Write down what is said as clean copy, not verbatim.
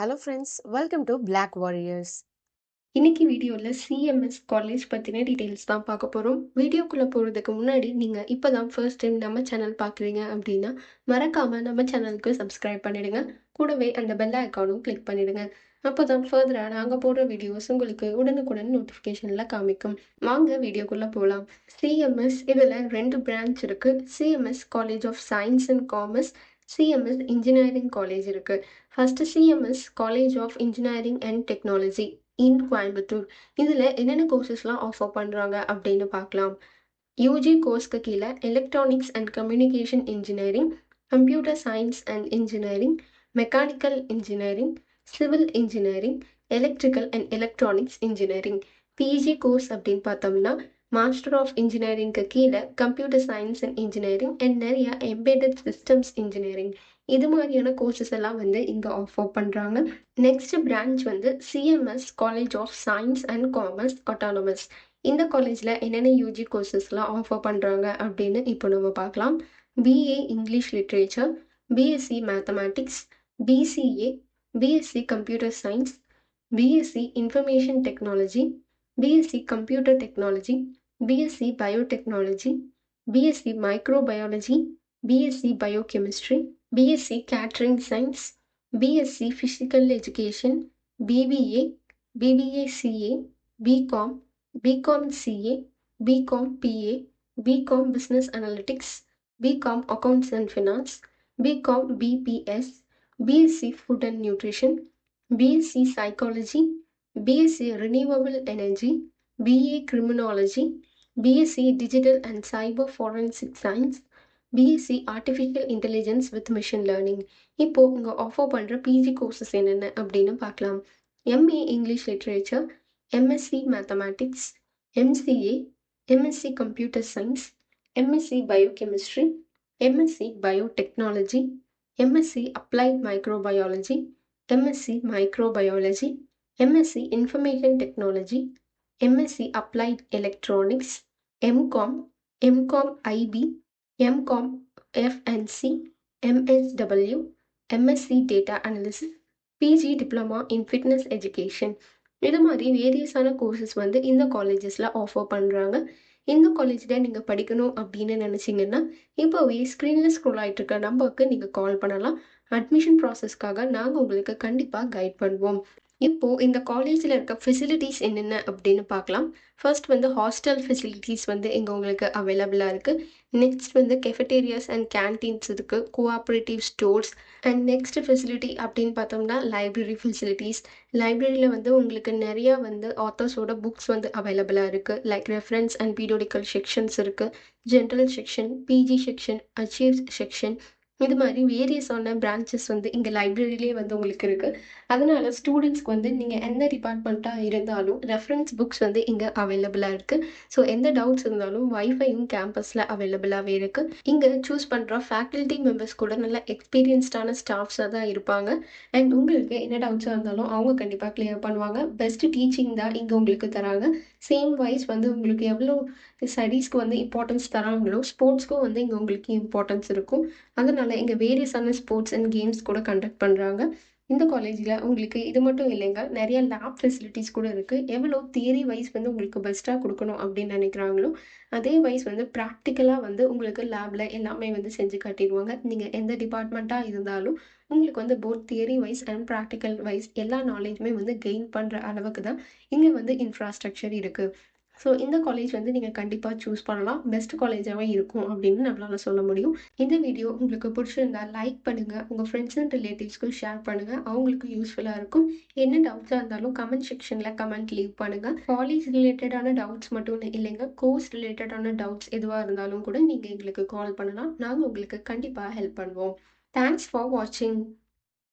Hello friends, welcome to Black Warriors. இன்னைக்கு வீடியோல CMS college பத்தின டீடைல்ஸ் தான் பார்க்க போறோம். வீடியோக்குள்ள போறதுக்கு முன்னாடி நீங்க இப்பதான் ஃபர்ஸ்ட் டைம் நம்ம சேனல் பார்க்குறீங்க அப்படின்னா மறக்காம நம்ம சேனலுக்கு சப்ஸ்கிரைப் பண்ணிடுங்க. கூடவே அந்த பெல் ஐக்கானும் கிளிக் பண்ணிடுங்க. அப்போதான் ஃபர்தரா நாங்க போடுற வீடியோஸ் உங்களுக்கு உடனுக்குடன் நோட்டிஃபிகேஷன்ல காமிக்கும். வாங்க வீடியோக்குள்ள போலாம். சிஎம்எஸ் இதுல 2 பிரான்ச் இருக்கு. CMS college of science and commerce, CMS engineering college இருக்கு. First CMS college of engineering and technology in Coimbatore. இதில் என்னென்ன கோர்சஸ்லாம் ஆஃபர் பண்ணுறாங்க அப்படின்னு பார்க்கலாம். யூஜி கோர்ஸ்க்கு கீழே electronics and communication engineering, computer science and engineering, mechanical engineering, civil engineering, electrical and electronics engineering. PG course அப்படின்னு பார்த்தோம்னா மாஸ்டர் ஆஃப் இன்ஜினியரிங்க்கு கீழே computer science and engineering and நிறைய எம்பெடட் சிஸ்டம்ஸ் இன்ஜினியரிங், இது மாதிரியான கோர்சஸ் எல்லாம் வந்து இங்கே ஆஃபர் பண்ணுறாங்க. நெக்ஸ்ட் பிரான்ச் வந்து CMS college of science and commerce autonomous. இந்த காலேஜில் என்னென்ன யூஜி கோர்சஸ்லாம் ஆஃபர் பண்ணுறாங்க அப்படின்னு இப்போ நம்ம பார்க்கலாம். BA English literature, BSc mathematics, BCA, BSc computer science, BSc information technology, BSc computer technology, BSc biotechnology, BSc microbiology, BSc biochemistry, BSc catering science, BSc physical education, BBA, BBA CA, BCom, BCom CA, BCom BA, BCom business analytics, BCom accounts and finance, BCom BBS, BSc food and nutrition, BSc psychology, BSc renewable energy, BA criminology, BSc digital and cyber forensic science, BSc artificial intelligence with machine learning. இப்போது இங்கே offer பண்ணுற PG courses என்னென்ன அப்படின்னு பார்க்கலாம். MA English literature, MSc mathematics, MCA, MSc computer science, MSc biochemistry, MSc biotechnology, MSc applied microbiology, MSc microbiology, MSc information technology, MSc applied electronics, MCom, MCom IB, MCom FNC, MSW, MSc data analysis, PG diploma in fitness education. இது மாதிரி வேரியஸான courses வந்து இந்த காலேஜஸில் offer பண்ணுறாங்க. இந்த காலேஜில் நீங்கள் படிக்கணும் அப்படின்னு நினச்சிங்கன்னா இப்போவே ஸ்க்ரீனில் ஸ்க்ரோல் ஆகிட்டு இருக்க நம்பருக்கு நீங்கள் கால் பண்ணலாம். அட்மிஷன் ப்ராசஸ்க்காக நாங்கள் உங்களுக்கு கண்டிப்பாக கைட் பண்ணுவோம். இப்போது இந்த காலேஜில் இருக்க ஃபெசிலிட்டிஸ் என்னென்ன அப்படின்னு பார்க்கலாம். ஃபர்ஸ்ட் வந்து ஹாஸ்டல் ஃபெசிலிட்டிஸ் வந்து இங்கே உங்களுக்கு அவைலபிளாக இருக்குது. நெக்ஸ்ட் வந்து கெஃபட்டேரியாஸ் அண்ட் கேன்டீன்ஸ் இருக்குது, cooperative stores. And next facility அப்படின்னு பார்த்தோம்னா லைப்ரரி ஃபெசிலிட்டிஸ். லைப்ரரியில் வந்து உங்களுக்கு நிறையா வந்து ஆத்தர்ஸோட புக்ஸ் வந்து அவைலபிளாக இருக்குது. Like reference and periodical sections இருக்குது, general section, PG section, archives section, இது மாதிரி வேரியஸான பிரான்ச்சஸ் வந்து இங்கே லைப்ரரியிலே வந்து உங்களுக்கு இருக்குது. அதனால் ஸ்டூடெண்ட்ஸ்க்கு வந்து நீங்கள் எந்த டிபார்ட்மெண்ட்டாக இருந்தாலும் ரெஃபரன்ஸ் புக்ஸ் வந்து இங்கே அவைலபிளாக இருக்குது. ஸோ எந்த டவுட்ஸ் இருந்தாலும் வைஃபையும் கேம்பஸில் அவைலபிளாகவே இருக்குது. இங்கே சூஸ் பண்ணுற ஃபேக்கல்ட்டி மெம்பர்ஸ் கூட நல்ல எக்ஸ்பீரியன்ஸ்டான ஸ்டாஃப்ஸாக தான் இருப்பாங்க. அண்ட் உங்களுக்கு என்ன டவுட்ஸாக இருந்தாலும் அவங்க கண்டிப்பாக கிளியர் பண்ணுவாங்க. பெஸ்ட்டு டீச்சிங் தான் இங்கே உங்களுக்கு தராங்க. சேம் வைஸ் வந்து உங்களுக்கு எவ்வளோ ஸ்டடீஸ்க்கு வந்து இம்பார்ட்டன்ஸ் தராங்களோ ஸ்போர்ட்ஸ்க்கும் வந்து இங்கே உங்களுக்கு இம்பார்ட்டன்ஸ் இருக்கும். அதனால் இங்கே வேரியஸான ஸ்போர்ட்ஸ் அண்ட் கேம்ஸ் கூட கண்டக்ட் பண்ணுறாங்க. இந்த காலேஜில் உங்களுக்கு இது மட்டும் இல்லைங்க, நிறைய லேப் ஃபெசிலிட்டிஸ் கூட இருக்குது. எவ்வளோ தியரி வைஸ் வந்து உங்களுக்கு பெஸ்ட்டாக கொடுக்கணும் அப்படின்னு நினைக்கிறாங்களோ அதே வைஸ் வந்து ப்ராக்டிக்கலாக வந்து உங்களுக்கு லேபில் எல்லாமே வந்து செஞ்சு காட்டிடுவாங்க. நீங்கள் எந்த டிபார்ட்மெண்ட்டாக இருந்தாலும் உங்களுக்கு வந்து both theory wise and practical wise எல்லா நாலேஜுமே வந்து கெயின் பண்ணுற அளவுக்கு தான் இங்கே வந்து இன்ஃப்ராஸ்ட்ரக்சர் இருக்குது. ஸோ இந்த காலேஜ் வந்து நீங்கள் கண்டிப்பாக சூஸ் பண்ணலாம். பெஸ்ட் காலேஜாகவே இருக்கும் அப்படின்னு நம்மளால சொல்ல முடியும். இந்த வீடியோ உங்களுக்கு பிடிச்சிருந்தா லைக் பண்ணுங்கள், உங்கள் ஃப்ரெண்ட்ஸ் அண்ட் ரிலேட்டிவ்ஸ்க்கு ஷேர் பண்ணுங்கள், அவங்களுக்கு யூஸ்ஃபுல்லாக இருக்கும். என்ன டவுட்ஸாக இருந்தாலும் கமெண்ட் செக்ஷனில் கமெண்ட் லீவ் பண்ணுங்கள். காலேஜ் ரிலேட்டடான டவுட்ஸ் மட்டும் இல்லைங்க, கோர்ஸ் ரிலேட்டடான டவுட்ஸ் எதுவாக இருந்தாலும் கூட நீங்கள் எங்களுக்கு கால் பண்ணலாம். நாங்கள் உங்களுக்கு கண்டிப்பாக ஹெல்ப் பண்ணுவோம். தேங்க்ஸ் ஃபார் வாட்சிங்.